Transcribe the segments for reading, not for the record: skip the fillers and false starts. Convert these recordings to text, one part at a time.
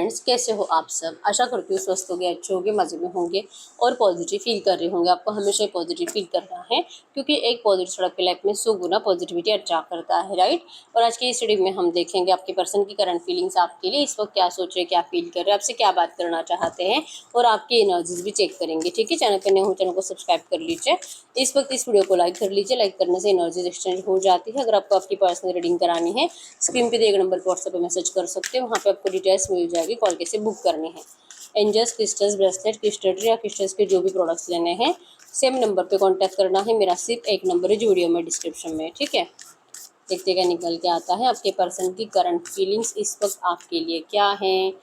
Friends, कैसे हो आप सब। आशा करती हूँ स्वस्थ होंगे, अच्छे होंगे, मज़े में होंगे और पॉजिटिव फील कर रहे होंगे। आपको हमेशा पॉजिटिव फील करना है क्योंकि एक पॉजिटिव सड़क की लाइफ में 100 गुना पॉजिटिविटी अट्रैक्ट करता है, राइट। और आज की इस स्टडी में हम देखेंगे आपके पर्सन की करंट फीलिंग्स आपके लिए इस वक्त क्या सोच रहे हैं, क्या फील कर रहे हैं, आपसे क्या बात करना चाहते हैं और आपकी एनर्जीज भी चेक करेंगे। ठीक है, चैनल पर नए हो चैनल को सब्सक्राइब कर लीजिए। इस वक्त इस वीडियो को लाइक कर लीजिए। लाइक करने से एनर्जीज एक्सचेंज हो जाती है। अगर आपको आपकी पर्सनल रीडिंग करानी है, स्क्रीन पे दिए गए नंबर पर व्हाट्सएप पे मैसेज कर सकते हैं, वहाँ पे आपको डिटेल्स मिल जाएगी, कॉल कैसे बुक करनी है। एंजल्स, क्रिस्टल्स, ब्रेसलेट, क्रिस्टल या क्रिस्टल्स के जो भी प्रोडक्ट्स लेने हैं सेम नंबर पे कांटेक्ट करना है। मेरा सिर्फ एक नंबर है जो वीडियो में डिस्क्रिप्शन में, ठीक है। देखते क्या निकल के आता है। आपके पर्सन की करंट फीलिंग्स इस वक्त आपके लिए क्या है।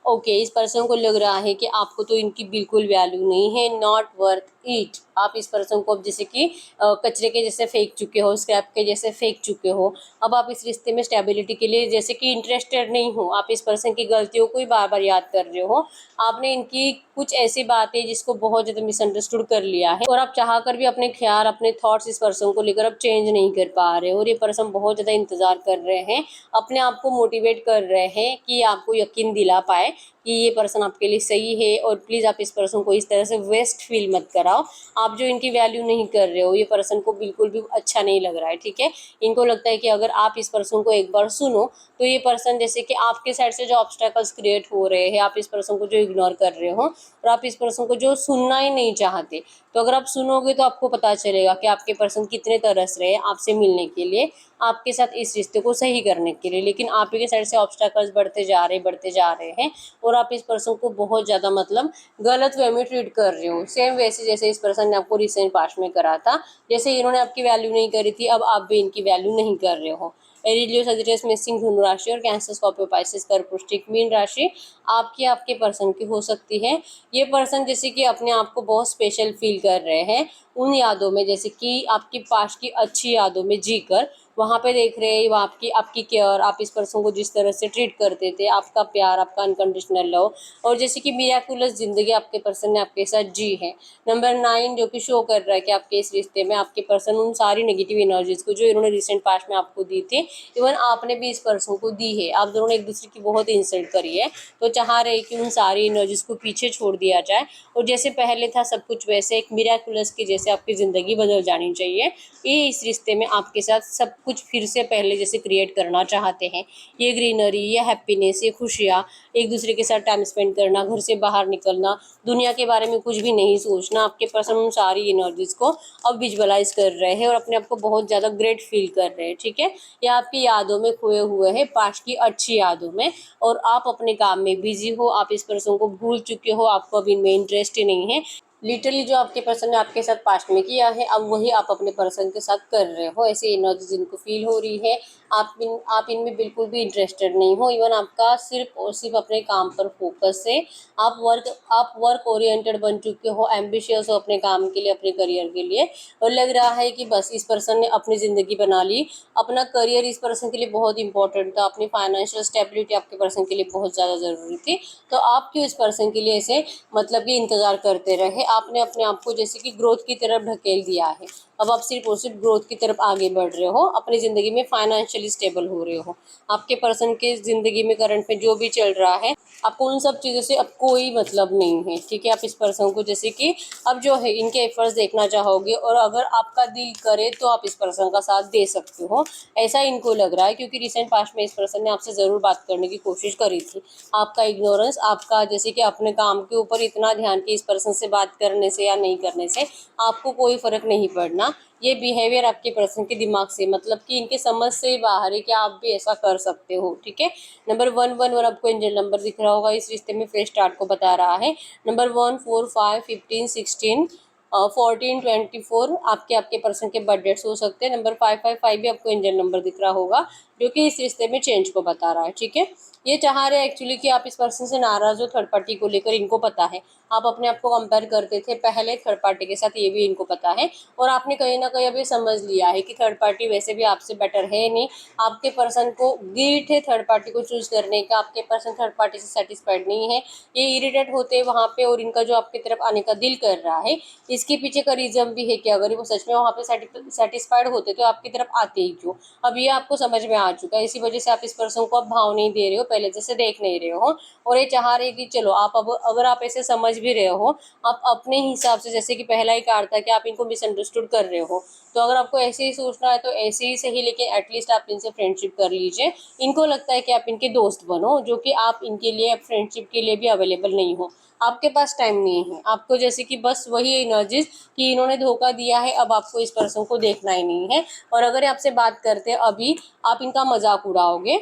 ओके, इस पर्सन को लग रहा है कि आपको तो इनकी बिल्कुल वैल्यू नहीं है, नॉट वर्थ इट। आप इस पर्सन को अब जैसे कि कचरे के जैसे फेंक चुके हो, स्क्रैप के जैसे फेंक चुके हो। अब आप इस रिश्ते में स्टेबिलिटी के लिए जैसे कि इंटरेस्टेड नहीं हो। आप इस पर्सन की गलतियों को ही बार बार याद कर रहे हो। आपने इनकी कुछ ऐसी बातें जिसको बहुत ज़्यादा मिसअंडरस्टूड कर लिया है और आप चाह कर भी अपने ख्याल, अपने थॉट्स इस पर्सन को लेकर अब चेंज नहीं कर पा रहे हो। और ये पर्सन बहुत ज़्यादा इंतज़ार कर रहे हैं, अपने आप को मोटिवेट कर रहे हैं कि आपको यकीन दिला पाए कि ये पर्सन आपके लिए सही है। और प्लीज़ आप इस पर्सन को इस तरह से वेस्ट फील मत कराओ। आप जो इनकी वैल्यू नहीं कर रहे हो, ये पर्सन को बिल्कुल भी अच्छा नहीं लग रहा है, ठीक है। इनको लगता है कि अगर आप इस पर्सन को एक बार सुनो तो ये पर्सन जैसे कि आपके साइड से जो ऑब्स्टेकल्स क्रिएट हो रहे हैं, आप इस पर्सन को जो इग्नोर कर रहे हो और आप इस पर्सन को जो सुनना ही नहीं चाहते, तो अगर आप सुनोगे तो आपको पता चलेगा कि आपके पर्सन कितने तरस रहे हैं आपसे मिलने के लिए, आपके साथ इस रिश्ते को सही करने के लिए। लेकिन आप ही के साइड से ऑब्स्टेकल्स बढ़ते जा रहे हैं और आप इस पर्सन को बहुत ज़्यादा मतलब गलत वे में ट्रीट कर रहे हो। सेम वैसे जैसे इस पर्सन ने आपको रिसेंट पास्ट में करा था, जैसे इन्होंने आपकी वैल्यू नहीं करी थी, अब आप भी इनकी वैल्यू नहीं कर रहे हो। एरिलियो, सजिटेरियस में सिंह, धनु राशि और कैंसर, स्कॉर्पियो, पाइसेस, कर्क, वृश्चिक, मीन राशि आपके पर्सन की हो सकती है। ये पर्सन जैसे कि अपने आप को बहुत स्पेशल फील कर रहे हैं उन यादों में, जैसे कि आपकी पास्ट की अच्छी यादों में जीकर वहाँ पे देख रहे हैं वो आपकी केयर, आप इस पर्सन को जिस तरह से ट्रीट करते थे, आपका प्यार, आपका अनकंडीशनल लव और जैसे कि मिराकुलस जिंदगी आपके पर्सन ने आपके साथ जी है। नंबर 9 जो कि शो कर रहा है कि आपके इस रिश्ते में आपके पर्सन उन सारी नेगेटिव एनर्जीज को जो इन्होंने रिसेंट पास्ट में आपको दी थी, इवन आपने भी इस पर्सन को दी है। आप दोनों ने एक दूसरे की बहुत इंसल्ट करी है, तो चाह रहे कि उन सारी एनर्जीज को पीछे छोड़ दिया जाए और जैसे पहले था सब कुछ वैसे एक मिराकुलस की जैसे आपकी ज़िंदगी बदल जानी चाहिए। ये इस रिश्ते में आपके साथ सब कुछ फिर से पहले जैसे क्रिएट करना चाहते हैं। ये ग्रीनरी, ये हैप्पीनेस, ये खुशियाँ, एक दूसरे के साथ टाइम स्पेंड करना, घर से बाहर निकलना, दुनिया के बारे में कुछ भी नहीं सोचना, आपके पर्सन उन सारी एनर्जीज को अब विजुअलाइज कर रहे हैं और अपने आप को बहुत ज़्यादा ग्रेट फील कर रहे हैं, ठीक है। ये आपकी यादों में खोए हुए हैं, पास्ट की अच्छी यादों में, और आप अपने काम में बिजी हो, आप इस पर्सन को भूल चुके हो, आपको अब इनमें इंटरेस्ट ही नहीं है। लिटरली जो आपके पर्सन ने आपके साथ पास्ट में किया है अब वही आप अपने पर्सन के साथ कर रहे हो। ऐसी एनर्जी जिनको फील हो रही है, आप इनमें बिल्कुल भी इंटरेस्टेड नहीं हो। इवन आपका सिर्फ और सिर्फ अपने काम पर फोकस है। आप वर्क ओरिएंटेड बन चुके हो, एम्बिशियस हो अपने काम के लिए, अपने करियर के लिए, और लग रहा है कि बस इस पर्सन ने अपनी ज़िंदगी बना ली। अपना करियर इस पर्सन के लिए बहुत इंपॉर्टेंट था, अपनी फाइनेंशियल स्टेबिलिटी आपके पर्सन के लिए बहुत ज़्यादा ज़रूरी थी। तो आप क्यों इस पर्सन के लिए ऐसे मतलब कि इंतज़ार करते रहे। आपने अपने आप को जैसे कि ग्रोथ की तरफ ढकेल दिया है। अब आप सिर्फ और सिर्फ ग्रोथ की तरफ आगे बढ़ रहे हो, अपनी ज़िंदगी में फाइनेंशियली स्टेबल हो रहे हो। आपके पर्सन के ज़िंदगी में करंट में जो भी चल रहा है, आपको उन सब चीज़ों से अब कोई मतलब नहीं है, ठीक है। आप इस पर्सन को जैसे कि अब जो है इनके एफर्ट्स देखना चाहोगे और अगर आपका दिल करे तो आप इस पर्सन का साथ दे सकते हो, ऐसा इनको लग रहा है। क्योंकि रिसेंट पास्ट में इस पर्सन ने आपसे ज़रूर बात करने की कोशिश करी थी। आपका इग्नोरेंस, आपका जैसे कि अपने काम के ऊपर इतना ध्यान कि इस पर्सन से बात करने से या नहीं करने से आपको कोई फ़र्क नहीं पड़ना। ये बिहेवियर आपके पर्सन के दिमाग से मतलब कि इनके समझ से बाहर है कि आप भी ऐसा कर सकते हो, ठीक है। नंबर 111 आपको एंजल नंबर दिख रहा होगा, इस रिश्ते में फ्रेश स्टार्ट को बता रहा है। नंबर 1, 4, 5, 15, 16, 14, 24 आपके पर्सन के बर्थ डेट्स हो सकते हैं। नंबर 555 भी आपको एंजल नंबर दिख रहा होगा जो कि इस रिश्ते में चेंज को बता रहा है, ठीक है। ये चाह रहे हैं एक्चुअली कि आप इस पर्सन से नाराज़ हो, थर्ड पार्टी को लेकर इनको पता है। आप अपने आप को कंपेयर करते थे पहले थर्ड पार्टी के साथ, ये भी इनको पता है। और आपने कहीं ना कहीं अभी समझ लिया है कि थर्ड पार्टी वैसे भी आपसे बेटर है नहीं। आपके पर्सन को गिल्ट है थर्ड पार्टी को चूज करने का, आपके पर्सन थर्ड पार्टी से सेटिस्फाइड नहीं है। ये इरिटेट होते हैं वहाँ पे और इनका जो आपकी तरफ आने का दिल कर रहा है, इसके पीछे का रीजन भी है कि अगर वो सच में वहाँ पे सेटिस्फाइड होते तो आपकी तरफ आते ही क्यों। अब ये आपको समझ में आ चुका है, इसी वजह से आप इस पर्सन को अब भाव नहीं दे रहे हो, पहले जैसे देख नहीं रहे हो। और ये चाह रहे कि चलो आप अब अगर आप ऐसे समझ भी रहे हो, आप अपने हिसाब से, जैसे कि पहला ही कार्ड था कि आप इनको मिसअंडरस्टूड कर रहे हो, तो अगर आपको ऐसे ही सोचना है तो ऐसे ही सही, लेकिन एटलीस्ट आप इनसे फ्रेंडशिप कर लीजिए। इनको लगता है कि आप इनके दोस्त बनो, जो कि आप इनके लिए फ्रेंडशिप के लिए भी अवेलेबल नहीं हो, आपके पास टाइम नहीं है आपको, जैसे कि बस वही एनर्जीज कि इन्होंने धोखा दिया है, अब आपको इस पर्सन को देखना ही नहीं है। और अगर आपसे बात करते हैं अभी, आप इनका मजाक उड़ाओगे,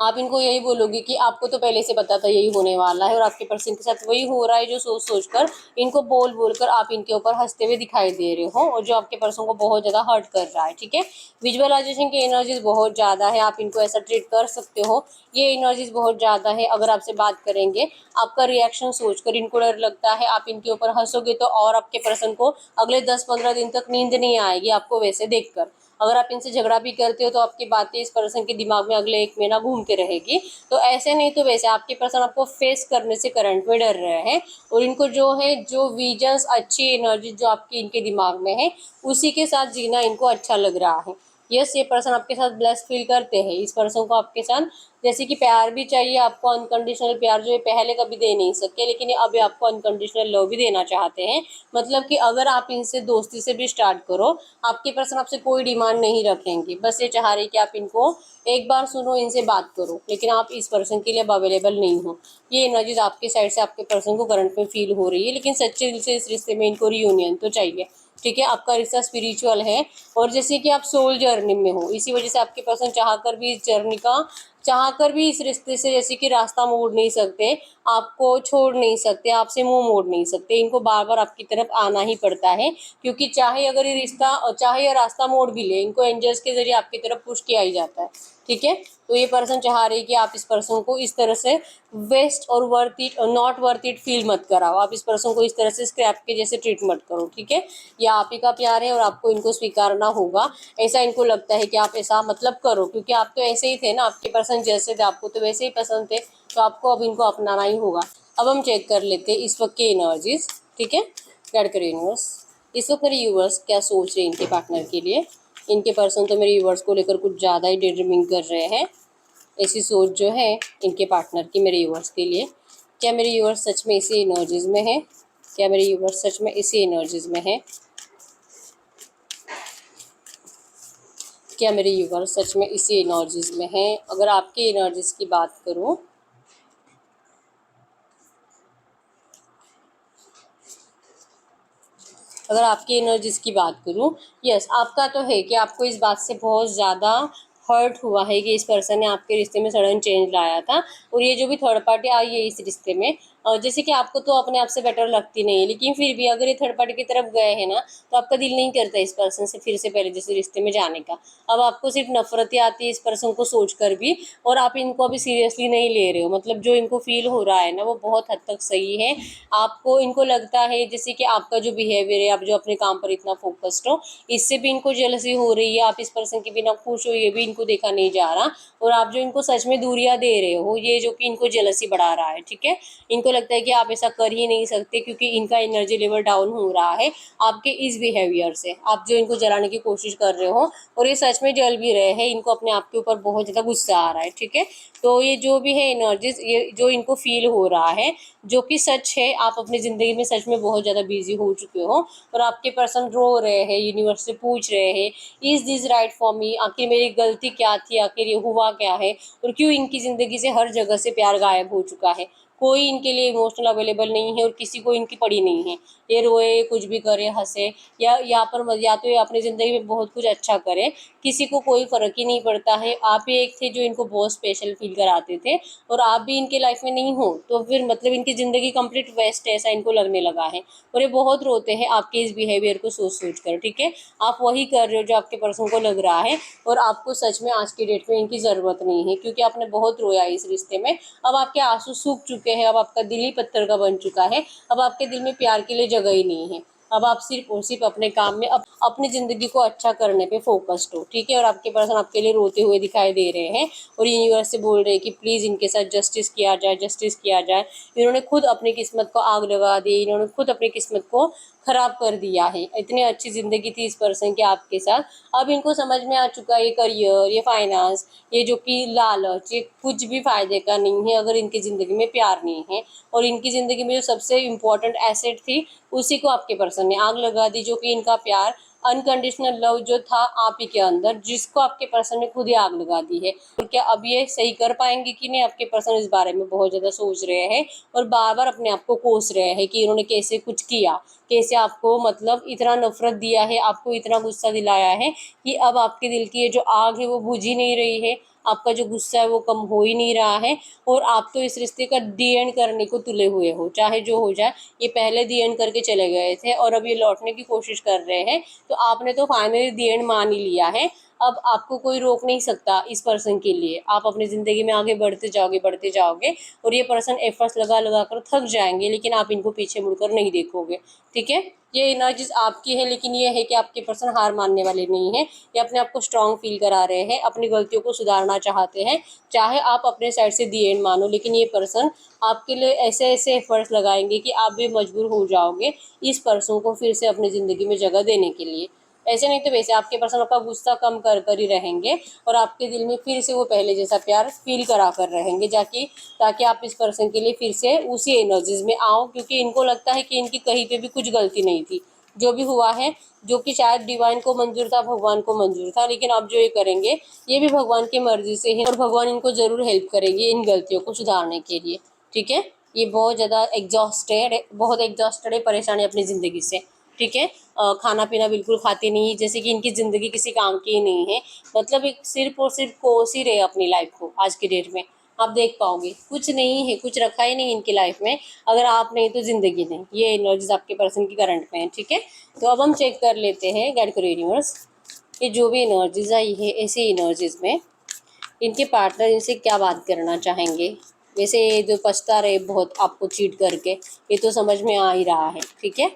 आप इनको यही बोलोगे कि आपको तो पहले से पता था यही होने वाला है, और आपके पर्सन के साथ वही हो रहा है जो सोच सोच कर, इनको बोल बोल कर आप इनके ऊपर हंसते हुए दिखाई दे रहे हो, और जो आपके पर्सन को बहुत ज़्यादा हर्ट कर रहा है। ठीक है, विजुअलाइजेशन की एनर्जीज बहुत ज़्यादा है, आप इनको ऐसा ट्रीट कर सकते हो, ये एनर्जीज बहुत ज़्यादा है। अगर आपसे बात करेंगे, आपका रिएक्शन सोचकर इनको डर लगता है, आप इनके ऊपर हंसोगे तो और आपके पर्सन को अगले 10-15 दिन तक नींद नहीं आएगी आपको वैसे देखकर। अगर आप इनसे झगड़ा भी करते हो तो आपकी बातें इस पर्सन के दिमाग में अगले 1 महीना घूमते रहेगी। तो ऐसे नहीं तो वैसे आपके पर्सन आपको फेस करने से करंट में डर रहे हैं, और इनको जो है, जो विजन्स, अच्छी एनर्जी जो आपकी इनके दिमाग में है, उसी के साथ जीना इनको अच्छा लग रहा है। यस, ये पर्सन आपके साथ ब्लेस फील करते हैं। इस पर्सन को आपके साथ जैसे कि प्यार भी चाहिए आपको, अनकंडीशनल प्यार जो ये पहले कभी दे नहीं सके, लेकिन ये अभी आपको अनकंडीशनल लव भी देना चाहते हैं। मतलब कि अगर आप इनसे दोस्ती से भी स्टार्ट करो, आपके पर्सन आपसे कोई डिमांड नहीं रखेंगे, बस ये चाह रही कि आप इनको एक बार सुनो, इनसे बात करो, लेकिन आप इस पर्सन के लिए अब अवेलेबल नहीं हो। ये एनर्जीज आपके साइड से आपके पर्सन को करंट में फील हो रही है, लेकिन सच्चे दिल से इस रिश्ते में इनको रियूनियन तो चाहिए। ठीक है, आपका रिश्ता स्पिरिचुअल है, और जैसे कि आप सोल जर्नी में हो, इसी वजह से आपके पर्सन चाहकर भी इस रिश्ते से जैसे कि रास्ता मोड़ नहीं सकते, आपको छोड़ नहीं सकते, आपसे मुंह मोड़ नहीं सकते, इनको बार बार आपकी तरफ आना ही पड़ता है, क्योंकि चाहे अगर ये रिश्ता, चाहे ये रास्ता मोड़ भी ले, इनको एंजल्स के जरिए आपकी तरफ पुश किया ही जाता है। ठीक है, तो ये पर्सन चाह रही है कि आप इस पर्सन को इस तरह से वेस्ट और वर्थ इट और नॉट वर्थ इट फील मत कराओ, आप इस पर्सन को इस तरह से स्क्रैप के जैसे ट्रीट मत करो। ठीक है, या आप ही का प्यार है और आपको इनको स्वीकारना होगा, ऐसा इनको लगता है कि आप ऐसा मतलब करो, क्योंकि आप तो ऐसे ही थे ना, आपके पर्सन जैसे थे आपको तो वैसे ही पसंद थे, तो आपको अब इनको अपनाना ही होगा। अब हम चेक कर लेते हैं इस वक्त के एनर्जीज। ठीक है, गाइड करो यूनिवर्स, इस वक्त मेरे यूनिवर्स क्या सोच रहे हैं इनके पार्टनर के लिए। इनके पर्सन तो मेरे यूनिवर्स को लेकर कुछ ज़्यादा ही डे ड्रीमिंग कर रहे हैं, ऐसी सोच जो है इनके पार्टनर की मेरे यूनिवर्स के लिए। क्या मेरे यूनिवर्स सच में इसी एनर्जीज में है? क्या मेरे यूनिवर्स सच में इसी एनर्जीज में है? क्या मेरे यूनिवर्स सच में इसी एनर्जीज में है? अगर आपकी एनर्जीज की बात करूं, अगर आपकी एनर्जीज की बात करूं, यस, आपका तो है कि आपको इस बात से बहुत ज़्यादा हर्ट हुआ है कि इस पर्सन ने आपके रिश्ते में सडन चेंज लाया था, और ये जो भी थर्ड पार्टी आई है इस रिश्ते में, जैसे कि आपको तो अपने आप से बेटर लगती नहीं है, लेकिन फिर भी अगर ये थर्ड पार्टी की तरफ गए हैं ना, तो आपका दिल नहीं करता इस पर्सन से फिर से पहले जैसे रिश्ते में जाने का। अब आपको सिर्फ नफरत ही आती है इस पर्सन को सोच कर भी, और आप इनको अभी सीरियसली नहीं ले रहे हो। मतलब जो इनको फील हो रहा है ना, वो बहुत हद तक सही है। आपको इनको लगता है जैसे कि आपका जो बिहेवियर है, आप जो अपने काम पर इतना फोकस्ड हो, इससे भी इनको जेलसी हो रही है, आप इस पर्सन के बिना खुश हो ये भी इनको देखा नहीं जा रहा, और आप जो इनको सच में दूरियां दे रहे हो, ये जो कि इनको जेलसी बढ़ा रहा है। ठीक है, इनको लगता है कि आप ऐसा कर ही नहीं सकते, क्योंकि इनका एनर्जी लेवल डाउन हो रहा है आपके इस बिहेवियर से, आप जो इनको जलाने की कोशिश कर रहे हो, और ये सच में जल भी रहे हैं, इनको अपने आप के ऊपर बहुत ज़्यादा गुस्सा आ रहा है। ठीक है, तो ये जो भी है एनर्जीज, ये जो इनको फील हो रहा है, जो कि सच है, आप अपनी ज़िंदगी में सच में बहुत ज़्यादा बिजी हो चुके हो, और आपके पर्सन रो रहे हैं, यूनिवर्स से पूछ रहे हैं, is this right for me, आखिर मेरी गलती क्या थी, आखिर ये हुआ क्या है, और क्यों इनकी ज़िंदगी से हर जगह से प्यार गायब हो चुका है, कोई इनके लिए इमोशनल अवेलेबल नहीं है, और किसी को इनकी पड़ी नहीं है। ये रोए, कुछ भी करे, हंसे, या यहाँ पर या तो ये अपनी ज़िंदगी में बहुत कुछ अच्छा करे, किसी को कोई फ़र्क ही नहीं पड़ता है। आप ही एक थे जो इनको बहुत स्पेशल फील कराते थे, और आप भी इनके लाइफ में नहीं हो, तो फिर मतलब इनकी ज़िंदगी कंप्लीट वेस्ट है, ऐसा इनको लगने लगा है, और ये बहुत रोते हैं आपके इस बिहेवियर को सोच सोच कर। ठीक है, आप वही कर रहे हो जो आपके पर्सन को लग रहा है, और आपको सच में आज की डेट में इनकी ज़रूरत नहीं है, क्योंकि आपने बहुत रोया इस रिश्ते में। अब आपके आंसू सूख चुके हैं, अब आपका दिल ही पत्थर का बन चुका है, अब आपके दिल में प्यार के लिए जगह ही नहीं है। अब आप सिर्फ और सिर्फ अपने काम में, अपनी ज़िंदगी को अच्छा करने पे फोकस्ड हो। ठीक है, और आपके पर्सन आपके लिए रोते हुए दिखाई दे रहे हैं, और यूनिवर्स से बोल रहे हैं कि प्लीज़ इनके साथ जस्टिस किया जाए, जस्टिस किया जाए। इन्होंने खुद अपनी किस्मत को आग लगा दी, इन्होंने खुद अपनी किस्मत को खराब कर दिया है। इतनी अच्छी ज़िंदगी थी इस पर्सन की आपके साथ, अब इनको समझ में आ चुका है ये करियर, ये फाइनेंस, ये जो कि लालच, ये कुछ भी फ़ायदे का नहीं है अगर इनकी ज़िंदगी में प्यार नहीं है। और इनकी ज़िंदगी में जो सबसे इम्पोर्टेंट एसेट थी उसी को आपके पर्सन ने आग लगा दी, जो कि इनका प्यार, अनकंडीशनल लव जो था आप ही के अंदर, जिसको आपके पर्सन ने खुद ही आग लगा दी है। और क्या अब ये सही कर पाएंगे कि नहीं, आपके पर्सन इस बारे में बहुत ज़्यादा सोच रहे हैं और बार बार अपने आप को कोस रहे हैं कि इन्होंने कैसे कुछ किया, कैसे आपको मतलब इतना नफरत दिया है, आपको इतना गुस्सा दिलाया है कि अब आपके दिल की ये जो आग है वो बुझ ही नहीं रही है, आपका जो गुस्सा है वो कम हो ही नहीं रहा है। और आप तो इस रिश्ते का दी एंड करने को तुले हुए हो, चाहे जो हो जाए। ये पहले दी एंड करके चले गए थे और अब ये लौटने की कोशिश कर रहे हैं, तो आपने तो फाइनली दी एंड मान ही लिया है। अब आपको कोई रोक नहीं सकता इस पर्सन के लिए, आप अपनी ज़िंदगी में आगे बढ़ते जाओगे और ये पर्सन एफर्ट्स लगा लगा कर थक जाएंगे, लेकिन आप इनको पीछे मुड़कर नहीं देखोगे। ठीक है, ये एनर्जीज आपकी है, लेकिन ये है कि आपके पर्सन हार मानने वाले नहीं है। ये अपने आप को स्ट्रांग फील करा रहे हैं, अपनी गलतियों को सुधारना चाहते हैं। चाहे आप अपने साइड से दी एंड मानो, लेकिन ये पर्सन आपके लिए ऐसे ऐसे एफर्ट्स लगाएंगे कि आप भी मजबूर हो जाओगे इस पर्सन को फिर से अपनी ज़िंदगी में जगह देने के लिए। ऐसे नहीं तो वैसे आपके पर्सन आपका गुस्सा कम कर कर ही रहेंगे और आपके दिल में फिर से वो पहले जैसा प्यार फील करा कर रहेंगे, जाकि ताकि आप इस पर्सन के लिए फिर से उसी एनर्जीज में आओ, क्योंकि इनको लगता है कि इनकी कहीं पे भी कुछ गलती नहीं थी। जो भी हुआ है, जो कि शायद डिवाइन को मंजूर था, भगवान को मंजूर था, लेकिन अब जो ये करेंगे ये भी भगवान की मर्जी से है और भगवान इनको ज़रूर हेल्प करेंगे इन गलतियों को सुधारने के लिए। ठीक है, ये बहुत ज़्यादा बहुत एग्जॉस्टेड है, परेशान है अपनी ज़िंदगी से। ठीक है, खाना पीना बिल्कुल खाते नहीं, जैसे कि इनकी ज़िंदगी किसी काम की ही नहीं है। मतलब एक सिर्फ और सिर्फ कोस ही रहे अपनी लाइफ को आज की डेट में। आप देख पाओगे कुछ नहीं है, कुछ रखा ही नहीं इनकी लाइफ में। अगर आप नहीं तो ज़िंदगी नहीं, ये एनर्जीज आपके पर्सन की करंट में है। ठीक है, तो अब हम चेक कर लेते हैं गाइड करो यूनिवर्स, ये जो भी एनर्जीज आई है ऐसी एनर्जीज में इनके पार्टनर इनसे क्या बात करना चाहेंगे। वैसे ये जो पछता रहे बहुत आपको चीट करके, ये तो समझ में आ ही रहा है। ठीक है,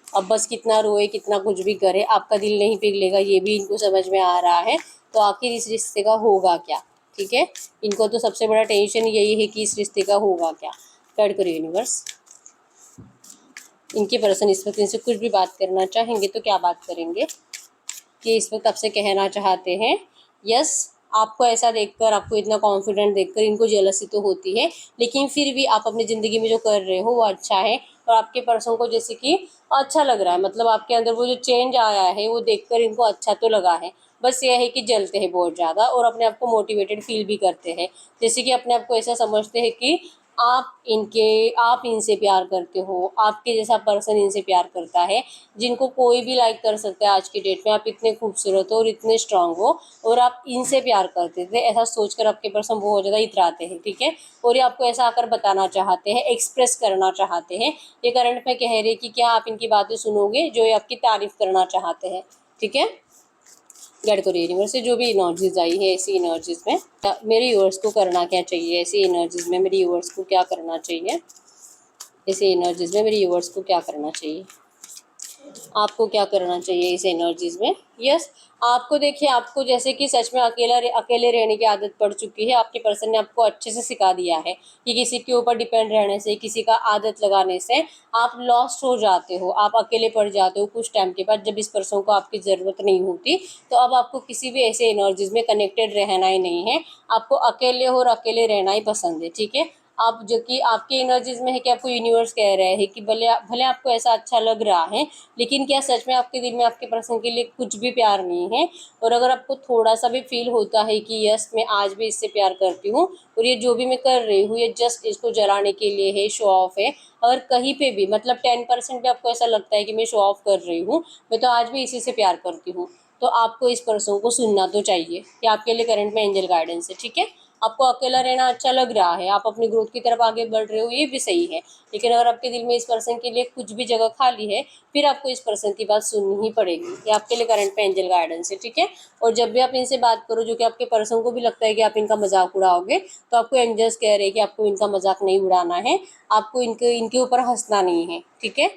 अब बस कितना रोए कितना कुछ भी करे आपका दिल नहीं पिघलेगा, ये भी इनको समझ में आ रहा है। तो आखिर इस रिश्ते का होगा क्या। ठीक है, इनको तो सबसे बड़ा टेंशन यही है कि इस रिश्ते का होगा क्या। गाइड करो यूनिवर्स, इनके पर्सन इस वक्त इनसे कुछ भी बात करना चाहेंगे तो क्या बात करेंगे, कि इस वक्त आपसे कहना चाहते हैं। यस, आपको ऐसा देखकर, आपको इतना कॉन्फिडेंट देखकर इनको जेलसी तो होती है, लेकिन फिर भी आप अपनी ज़िंदगी में जो कर रहे हो वो अच्छा है। और आपके पर्सन को जैसे कि अच्छा लग रहा है, मतलब आपके अंदर वो जो चेंज आया है वो देखकर इनको अच्छा तो लगा है। बस ये है कि जलते हैं बहुत ज़्यादा और अपने आप को मोटिवेटेड फील भी करते हैं, जैसे कि अपने आप को ऐसा समझते हैं कि आप इनसे प्यार करते हो, आपके जैसा पर्सन इनसे प्यार करता है, जिनको कोई भी लाइक कर सकता है आज की डेट में। आप इतने खूबसूरत हो और इतने स्ट्रांग हो और आप इनसे प्यार करते थे, ऐसा सोचकर आपके पर्सन बहुत ज़्यादा इतराते हैं। ठीक है, और ये आपको ऐसा आकर बताना चाहते हैं, एक्सप्रेस करना चाहते हैं। ये करंट में कह रहे कि क्या आप इनकी बातें सुनोगे, जो ये आपकी तारीफ करना चाहते हैं। ठीक है, गाइड करो यूनिवर्स से जो भी एनर्जीज आई है ऐसी एनर्जीज में मेरे व्यूअर्स को करना क्या चाहिए, ऐसी एनर्जीज में मेरे व्यूअर्स को क्या करना चाहिए, ऐसी एनर्जीज में मेरे व्यूअर्स को क्या करना चाहिए, आपको क्या करना चाहिए इस एनर्जीज में। यस, आपको देखिए, आपको जैसे कि सच में अकेले रहने की आदत पड़ चुकी है। आपके पर्सन ने आपको अच्छे से सिखा दिया है कि किसी के ऊपर डिपेंड रहने से, किसी का आदत लगाने से आप लॉस्ट हो जाते हो, आप अकेले पड़ जाते हो कुछ टाइम के बाद, जब इस पर्सन को आपकी ज़रूरत नहीं होती। तो अब आपको किसी भी ऐसे एनर्जीज में कनेक्टेड रहना ही नहीं है, आपको अकेले हो और अकेले रहना ही पसंद है। ठीक है, आप जो कि आपकी एनर्जीज में है कि आपको यूनिवर्स कह रहे हैं कि भले भले आपको ऐसा अच्छा लग रहा है, लेकिन क्या सच में आपके दिल में आपके पर्सन के लिए कुछ भी प्यार नहीं है। और अगर आपको थोड़ा सा भी फील होता है कि यस मैं आज भी इससे प्यार करती हूँ और ये जो भी मैं कर रही हूँ ये जस्ट इसको जलाने के लिए है, शो ऑफ है, अगर कहीं पे भी मतलब 10% भी आपको ऐसा लगता है कि मैं शो ऑफ कर रही हूँ, मैं तो आज भी इसी से प्यार करती हूँ, तो आपको इस पर्सन को सुनना तो चाहिए कि आपके लिए करंट में एंजल गाइडेंस है। ठीक है, आपको अकेला रहना अच्छा लग रहा है, आप अपनी ग्रोथ की तरफ आगे बढ़ रहे हो, ये भी सही है, लेकिन अगर आपके दिल में इस पर्सन के लिए कुछ भी जगह खाली है, फिर आपको इस पर्सन की बात सुननी ही पड़ेगी। ये आपके लिए करंट में एंजल गाइडेंस है। ठीक है, और जब भी आप इनसे बात करो, जो कि आपके पर्सन को भी लगता है कि आप इनका मजाक उड़ाओगे, तो आपको एंजल्स कह रहे हैं कि आपको इनका मजाक नहीं उड़ाना है, आपको इनके ऊपर हंसना नहीं है। ठीक है,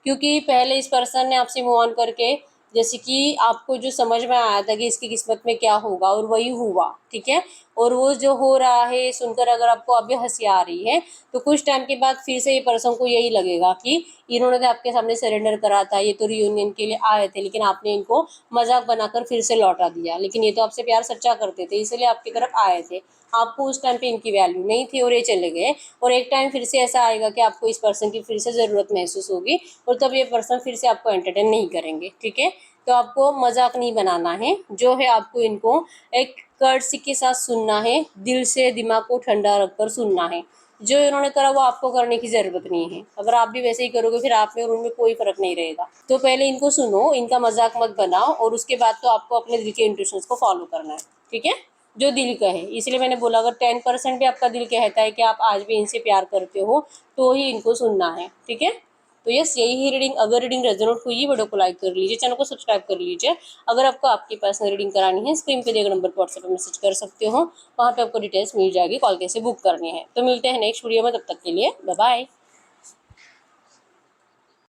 क्योंकि पहले इस पर्सन ने आपसे मूव ऑन करके, जैसे कि आपको जो समझ में आया था कि इसकी किस्मत में क्या होगा और वही हुआ। ठीक है, और वो जो हो रहा है सुनकर अगर आपको अभी हंसी आ रही है, तो कुछ टाइम के बाद फिर से ये पर्सन को यही लगेगा कि इन्होंने तो आपके सामने सरेंडर करा था, ये तो रियूनियन के लिए आए थे, लेकिन आपने इनको मजाक बनाकर फिर से लौटा दिया, लेकिन ये तो आपसे प्यार सच्चा करते थे, इसलिए आपकी तरफ आए थे। आपको उस टाइम पे इनकी वैल्यू नहीं थी और ये चले गए, और एक टाइम फिर से ऐसा आएगा कि आपको इस पर्सन की फिर से ज़रूरत महसूस होगी, और तब ये पर्सन फिर से आपको एंटरटेन नहीं करेंगे। ठीक है, तो आपको मजाक नहीं बनाना है, जो है आपको इनको एक कर्टसी के साथ सुनना है, दिल से दिमाग को ठंडा रखकर सुनना है। जो इन्होंने करा वो आपको करने की जरूरत नहीं है, अगर आप भी वैसे ही करोगे फिर आप में और उनमें कोई फर्क नहीं रहेगा। तो पहले इनको सुनो, इनका मजाक मत बनाओ, और उसके बाद तो आपको अपने दिल के इंट्यूशंस को फॉलो करना है। ठीक है, जो दिल का है, इसलिए मैंने बोला अगर 10% भी आपका दिल कहता है कि आप आज भी इनसे प्यार करते हो, तो ही इनको सुनना है। ठीक है, तो यस, यही है रीडिंग। अगर रीडिंग रेजोनेट हुई, वीडियो को लाइक कर लीजिए, चैनल को सब्सक्राइब कर लीजिए। अगर आपको आपकी पर्सनल रीडिंग करानी है, स्क्रीन पे दिए गए नंबर पर व्हाट्सएप पर मैसेज कर सकते हो, वहाँ पे आपको डिटेल्स मिल जाएगी, कॉल कैसे बुक करनी है। तो मिलते हैं नेक्स्ट वीडियो में, तब तक के लिए बाय बाय।